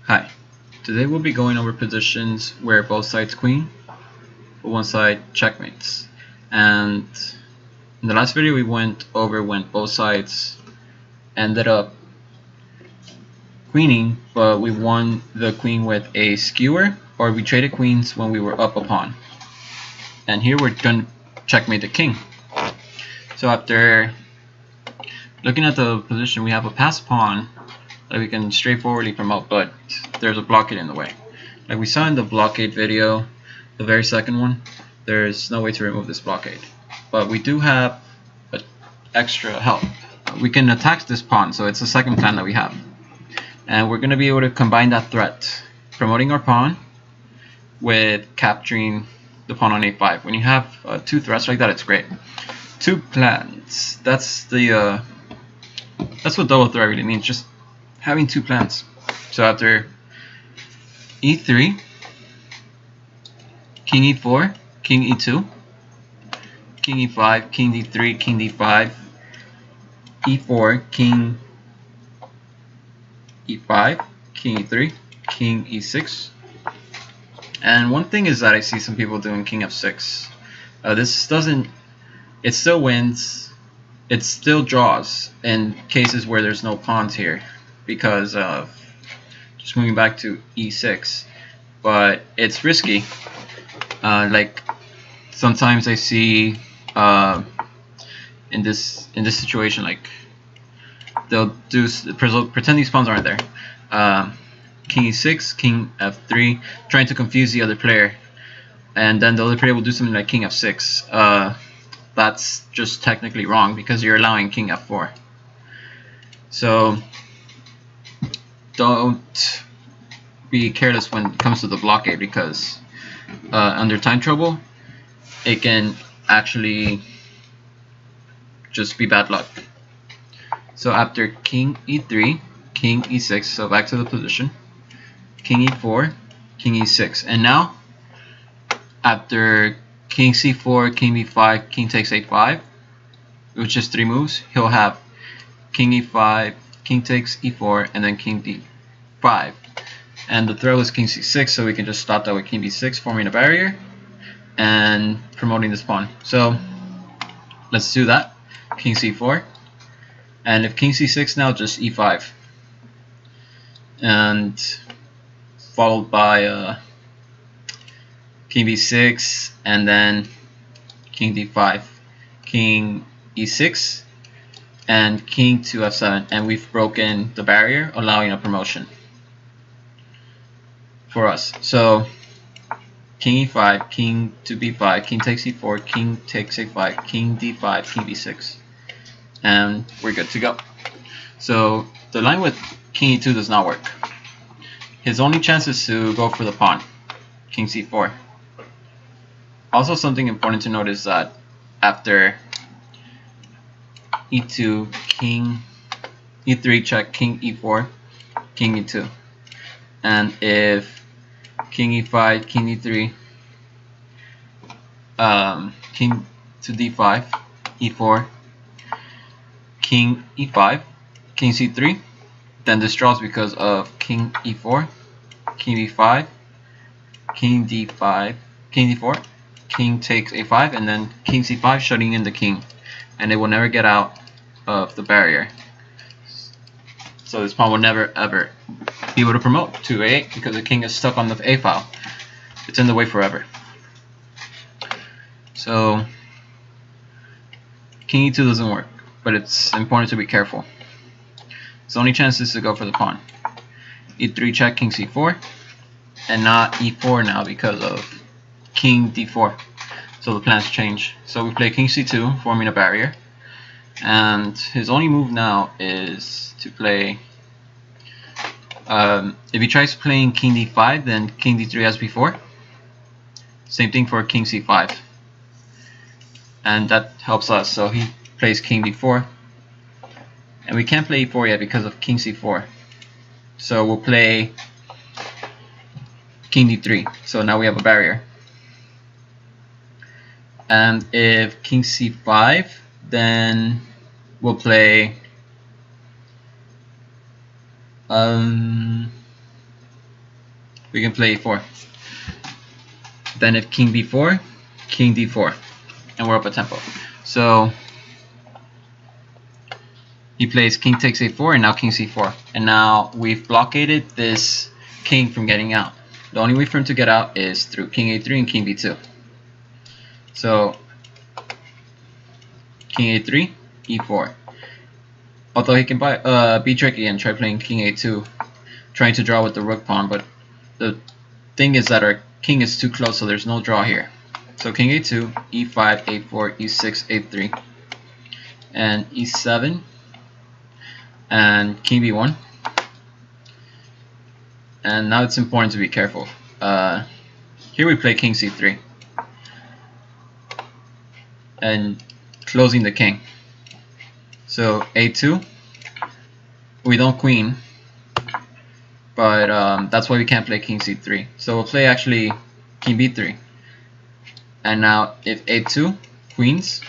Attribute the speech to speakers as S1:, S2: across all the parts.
S1: Hi, today we'll be going over positions where both sides queen, but one side checkmates. And in the last video we went over when both sides ended up queening, but we won the queen with a skewer, or we traded queens when we were up a pawn. And here we're going to checkmate the king. So after looking at the position, we have a passed pawn that we can straightforwardly promote, but there's a blockade in the way. Like we saw in the blockade video, the very second one, there's no way to remove this blockade. But we do have extra help. We can attack this pawn, so it's the second plan that we have. And we're going to be able to combine that threat, promoting our pawn with capturing the pawn on a5. When you have two threats like that, it's great. Two plans. That's what double threat really means. Just having two plans. So after e3, king e4, king e2, king e5, king d3, king d5, e4, king e5, king e3, king e6. And one thing is that I see some people doing king f6. This doesn't, it still wins, it still draws in cases where there's no pawns here because of just moving back to e6, but it's risky. Like sometimes I see in this situation, like they'll do pretend these pawns aren't there. King e6, king f3, trying to confuse the other player, and then the other player will do something like king f6. That's just technically wrong because you're allowing king f4. So don't be careless when it comes to the blockade, because under time trouble it can actually just be bad luck. So after king e3, king e6, so back to the position, king e4, king e6, and now after king c4, king b5, king takes a5, which is 3 moves, he'll have king e5, king takes e4, and then king d5. And the threat was king c6, so we can just stop that with king b6, forming a barrier and promoting this pawn. So let's do that. King c4, and if king c6 now, just e5, and followed by king b6, and then king d5, king e6, and king to f7, and we've broken the barrier, allowing a promotion for us. So king e5, king to b5, king takes e4, king takes a5, king d5, king b6, and we're good to go. So the line with king e2 does not work. His only chance is to go for the pawn, king c4. Also, something important to note is that after e2, king e3 check, king e4, king e2, and if king e5, king e3, king to d5, e4, king e5, king c3, then this draws because of king e4, king b5, king d5, king d4, king takes a5, and then king c5, shutting in the king, and it will never get out of the barrier. So this pawn will never ever be able to promote to a8 because the king is stuck on the a file. It's in the way forever. So king e2 doesn't work, but it's important to be careful. His only chance is to go for the pawn. e3 check, king c4, and not e4 now because of king d4. So the plans change. So we play king c2, forming a barrier, and his only move now is to play, if he tries playing king d5, then king d3 as before. Same thing for king c5, and that helps us. So he plays king d4, and we can't play e4 yet because of king c4. So we'll play king d3. So now we have a barrier. And if king c5, then we'll play we can play e4. Then if king b4, king d4, and we're up a tempo. So he plays king takes a4 and now king c4, and now we've blockaded this king from getting out. The only way for him to get out is through king a3 and king b2. So king a3, e4. Although he can be tricky and try playing king a2, trying to draw with the rook pawn, but the thing is that our king is too close, so there's no draw here. So king a2, e5, a4, e6, a3, and e7, and king b1. And now it's important to be careful. Here we play king c3 and closing the king. So a2, we don't queen, but that's why we can't play king c3. So we'll play actually king b3. And now if a2, queens,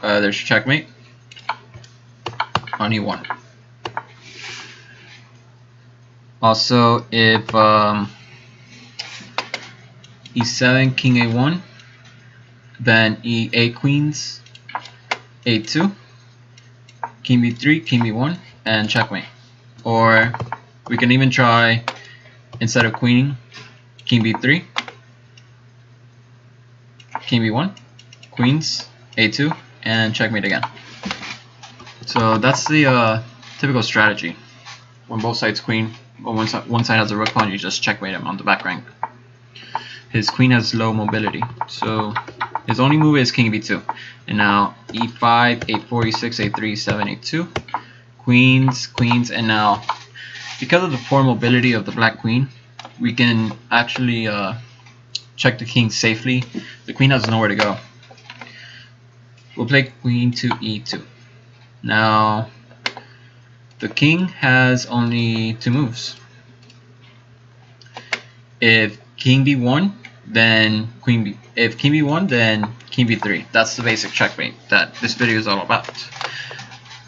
S1: there's checkmate on e1. Also, if e7, king a1, then a queens, a2, king b3, king b1, and checkmate. Or we can even try, instead of queening, king b3, king b1, queens, a2, and checkmate again. So that's the typical strategy. When both sides queen, or one side has a rook pawn, you just checkmate him on the back rank. His queen has low mobility, so his only move is king b2. And now e5, a4, e6, a3, e7, a2, queens, and now because of the poor mobility of the black queen, we can actually check the king safely. The queen has nowhere to go. We'll play queen to e2. Now the king has only 2 moves. If king b1, then queen b. If king b1, then king b3. That's the basic checkmate that this video is all about.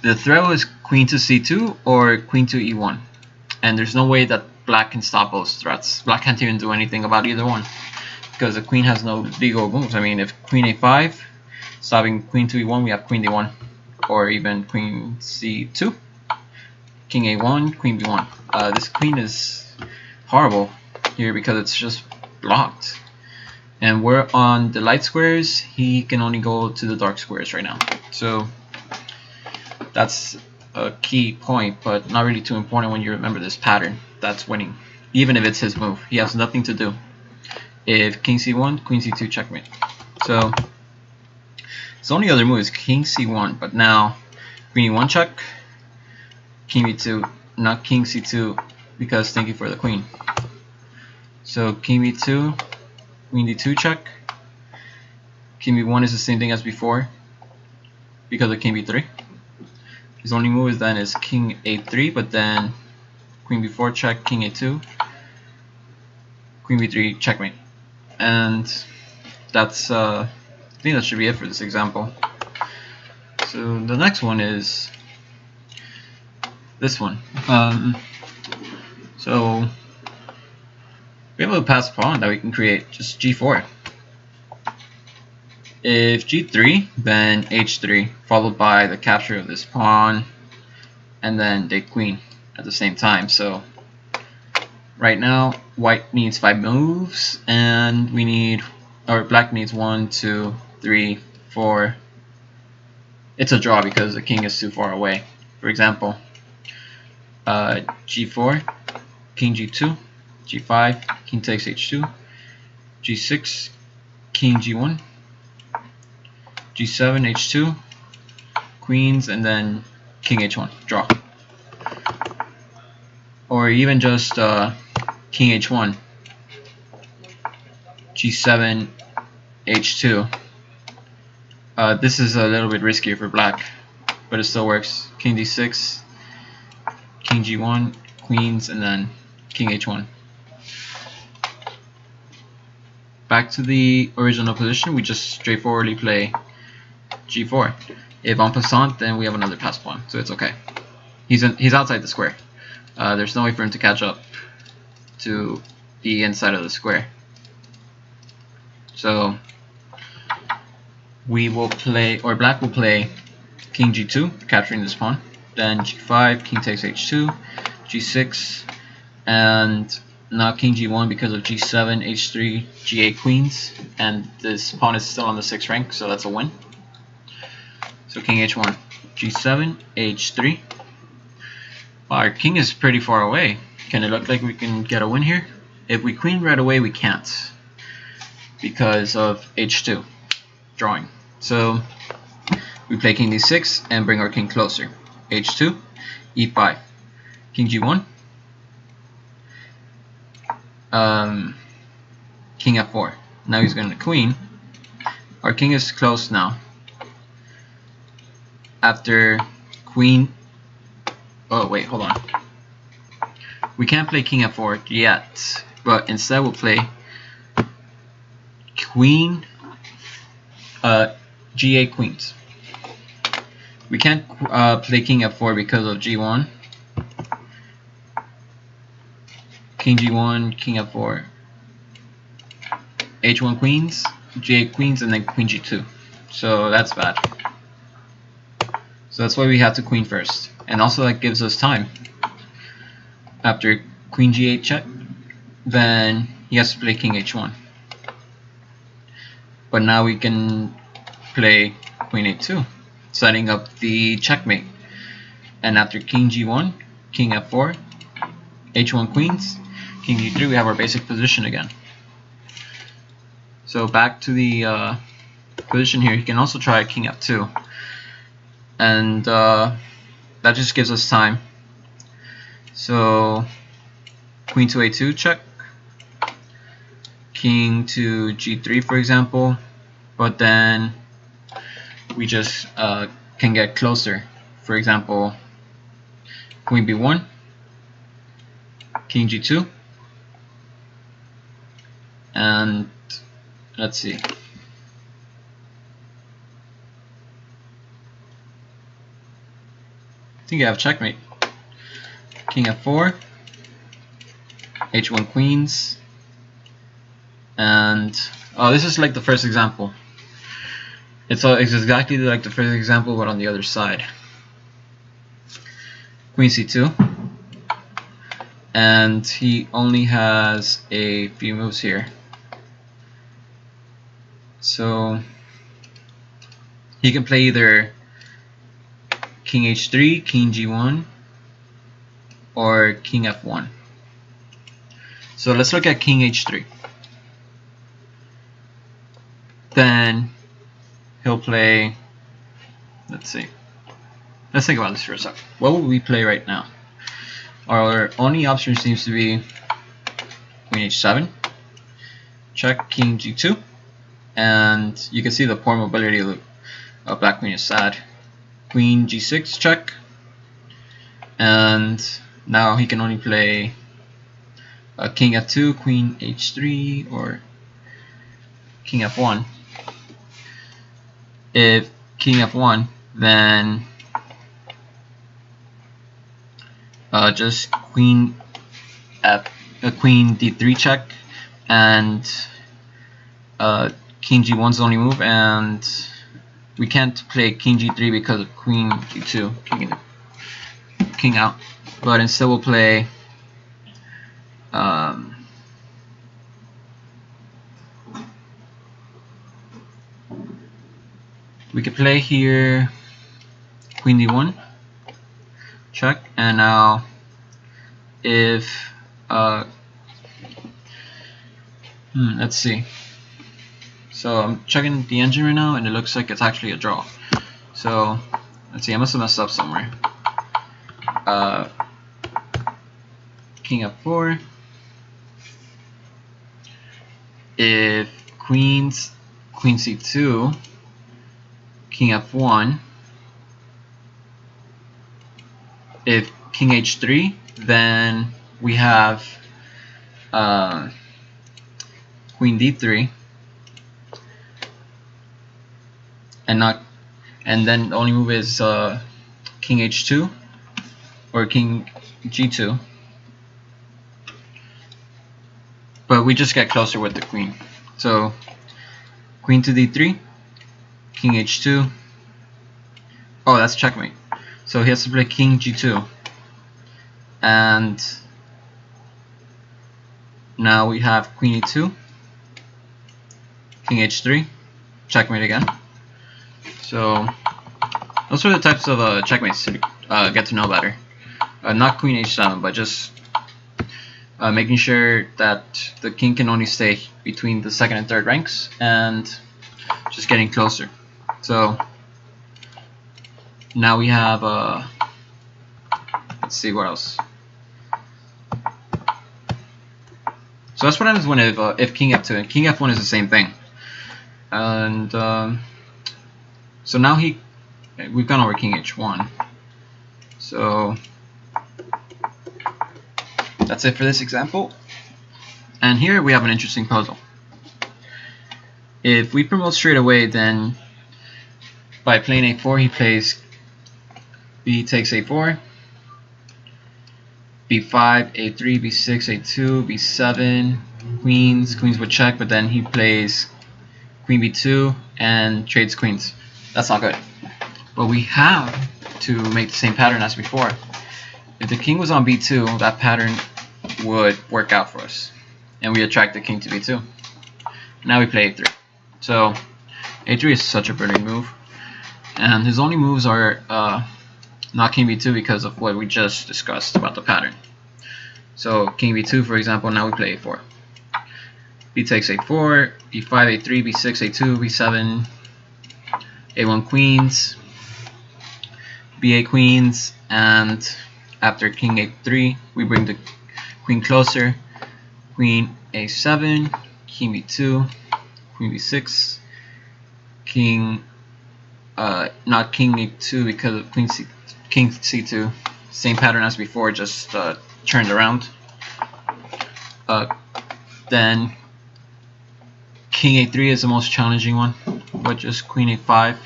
S1: The threat is queen to c2 or queen to e1, and there's no way that black can stop those threats. Black can't even do anything about either one because the queen has no legal moves. I mean, if queen a5, stopping queen to e1, we have queen d1, or even queen c2, king a1, queen b1. This queen is horrible here because it's just blocked, and we're on the light squares. He can only go to the dark squares right now, so that's a key point, but not really too important when you remember this pattern. That's winning, even if it's his move. He has nothing to do. If king c1, queen c2, checkmate. So his only other move is king c1, but now queen e1 check, king b2, not king c2 because thank you for the queen. So king b2, queen d2 check, king b1 is the same thing as before because of king b3. His only move is then is king a3, but then queen b4 check, king a2, queen b3 checkmate. And that's I think that should be it for this example. So the next one is this one. So we have a passed pawn that we can create, just g4. If g3, then h3, followed by the capture of this pawn, and then the queen at the same time. So right now, white needs 5 moves, and we need, or black needs 1, 2, 3, 4. It's a draw because the king is too far away. For example, g4, king g2, g5, king takes h2, g6, king g1, g7, h2, queens, and then king h1, draw. Or even just king h1, g7, h2. This is a little bit riskier for black, but it still works. King d6, king g1, queens, and then king h1. Back to the original position, we just straightforwardly play g4. If en passant, then we have another passed pawn, so it's okay. He's outside the square. There's no way for him to catch up to the inside of the square. So we will play, or black will play king g2, capturing this pawn. Then g5, king takes h2, g6, and now king g1 because of g7, h3, g8 queens, and this pawn is still on the 6th rank, so that's a win. So king h1, g7, h3. Our king is pretty far away. Can it look like we can get a win here? If we queen right away, we can't because of h2 drawing. So we play king d6 and bring our king closer. h2, e5, king g1, king f4. Now he's going to queen. Our king is close now. After queen, oh wait, hold on. We can't play king f4 yet, but instead we'll play queen, g8 queens. We can't play king f4 because of g1. King g1, king f4, h1 queens, g8 queens, and then queen g2. So that's bad. So that's why we have to queen first. And also that gives us time. After queen g8 check, then he has to play king h1. But now we can play queen a2, setting up the checkmate. And after king g1, king f4, h1 queens, king g3, we have our basic position again. So back to the position here, he can also try king f2. And that just gives us time. So queen to a2 check, king to g3 for example, but then we just can get closer. For example, queen b1, king g2, and let's see. I think I have checkmate. King f4, h1 queens, and oh, this is like the first example. It's exactly like the first example, but on the other side. Queen c2, and he only has a few moves here. So he can play either king h3, king g1, or king f1. So let's look at king h3. Then he'll play, let's see, let's think about this for a second. What will we play right now? Our only option seems to be queen h7, check king g2, and you can see the poor mobility of black queen is sad. Queen g6 check, and now he can only play king f2, queen h3, or king f1. If king f1, then just queen d3 check, and king g1's the only move, and we can't play king g3 because of queen g2, king out. But instead we'll play we could play here queen d1 check, and now if let's see. So I'm checking the engine right now, and it looks like it's actually a draw. So let's see, I must have messed up somewhere. King f4. If queen c2, king f1. If king h3, then we have queen d3, and then the only move is king h2 or king g2. but we just get closer with the queen. So queen to d3, king h2. Oh, that's checkmate. So he has to play king g2, and now we have queen e2, king h3, checkmate again. So those are the types of checkmates to get to know better. Not queen h7, but just making sure that the king can only stay between the second and third ranks, and just getting closer. So now we have let's see what else. So that's what happens when if king f2 and king f1 is the same thing. And so now we've gone over king h1. So that's it for this example. And here we have an interesting puzzle. If we promote straight away, then by playing a4, he plays b takes a4, b5, a3, b6, a2, b7, queens would check, but then he plays queen b2 and trades queens. That's not good. But we have to make the same pattern as before. If the king was on b2, that pattern would work out for us, and we attract the king to b2. Now we play a3. So a3 is such a brilliant move, and his only moves are not king b2 because of what we just discussed about the pattern. So king b2, for example, now we play a4. b takes a4, b5, a3, b6, a2, b7, a1 queens, b8 queens, and after king a3, we bring the queen closer, queen a7, king b2, queen b6, king, not king a2 because of king c2, same pattern as before, just turned around. Then king a3 is the most challenging one, but just queen a5,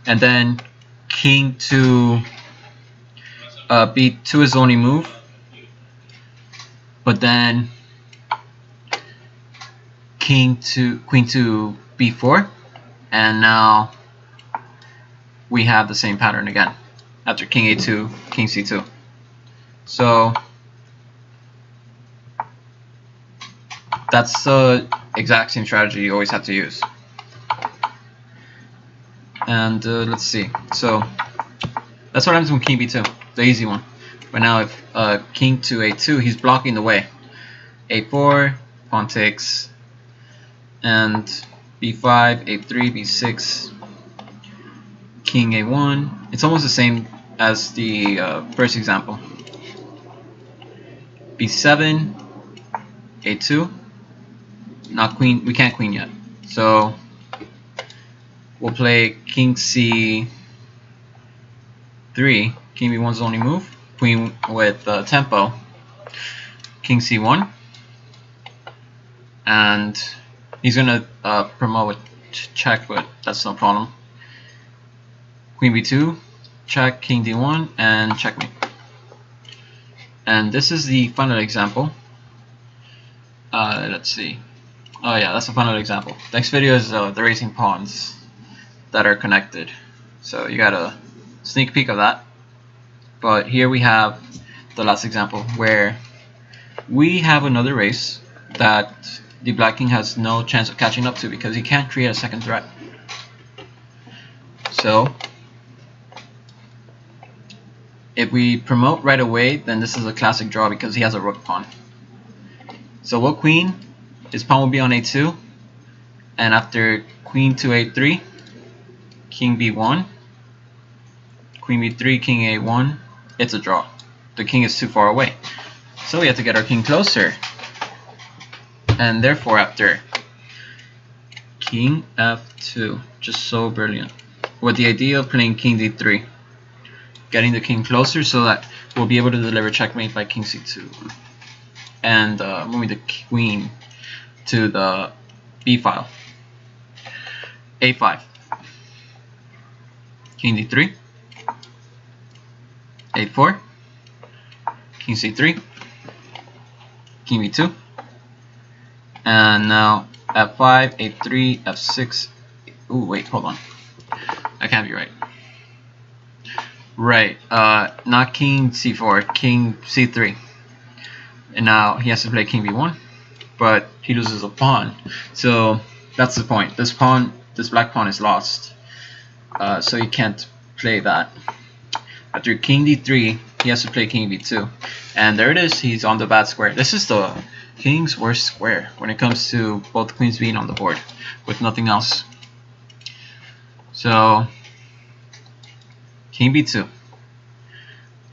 S1: and then king to b2 is the only move, but then queen to b4, and now we have the same pattern again after king a2, king c2. So that's the exact same strategy you always have to use. And let's see. So that's what happens when king b2, the easy one. But now if king to a2, he's blocking the way. a4, pawn takes, and b5, a3, b6, king a1. It's almost the same as the first example. b7, a2. Not queen. We can't queen yet. So we'll play king c3. King b1's the only move. Queen with tempo. King c1, and he's gonna promote with check, but that's no problem. Queen b2, check, king d1, and checkmate. And this is the final example. Let's see. Oh yeah, that's the final example. Next video is the racing pawns that are connected. So you got a sneak peek of that. But here we have the last example where we have another race that the black king has no chance of catching up to because he can't create a second threat. So if we promote right away, then this is a classic draw because he has a rook pawn. So we'll queen, his pawn will be on a2, and after queen to a3, king b1, queen b3, king a1, it's a draw. The king is too far away. So we have to get our king closer. And therefore after king f2, just so brilliant, with the idea of playing king d3, getting the king closer so that we'll be able to deliver checkmate by king c2, and moving the queen to the b file. a5, king d3, a4, king c3, king b2, and now f5, a3, f6. Ooh, wait, hold on. That can't be right. Right, not king c4, king c3. And now he has to play king b1, but he loses a pawn. So that's the point. This black pawn is lost. So he can't play that. After king d3, he has to play king b2. And there it is, he's on the bad square. This is the king's worst square when it comes to both queens being on the board with nothing else. So king b2.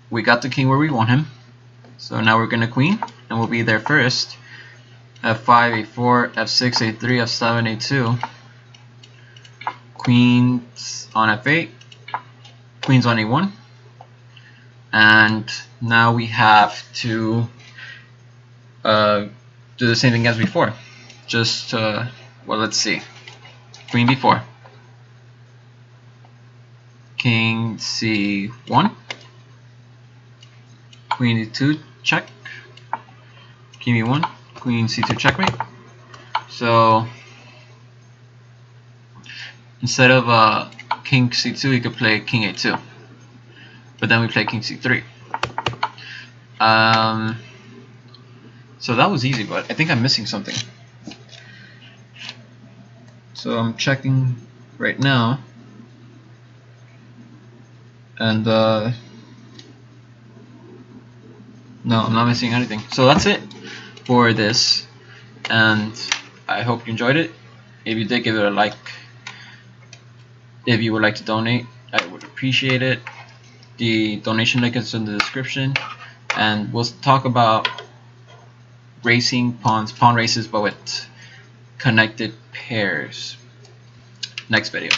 S1: We got the king where we want him. So now we're gonna queen, and we'll be there first. f5, a4, f6, a3, f7, a2. Queens on f8, queens on a1. And now we have to do the same thing as before. Just, well, let's see. Queen b4. King c1. Queen e2, check. King e1, queen c2, checkmate. So instead of king c2, we could play king a2, but then we play king c3. So that was easy, but I think I'm missing something. So I'm checking right now, and no, I'm not missing anything. So that's it for this, and I hope you enjoyed it. If you did, give it a like. If you would like to donate, I would appreciate it. The donation link is in the description, and we'll talk about racing pawns, pawn races, but with connected pairs next video.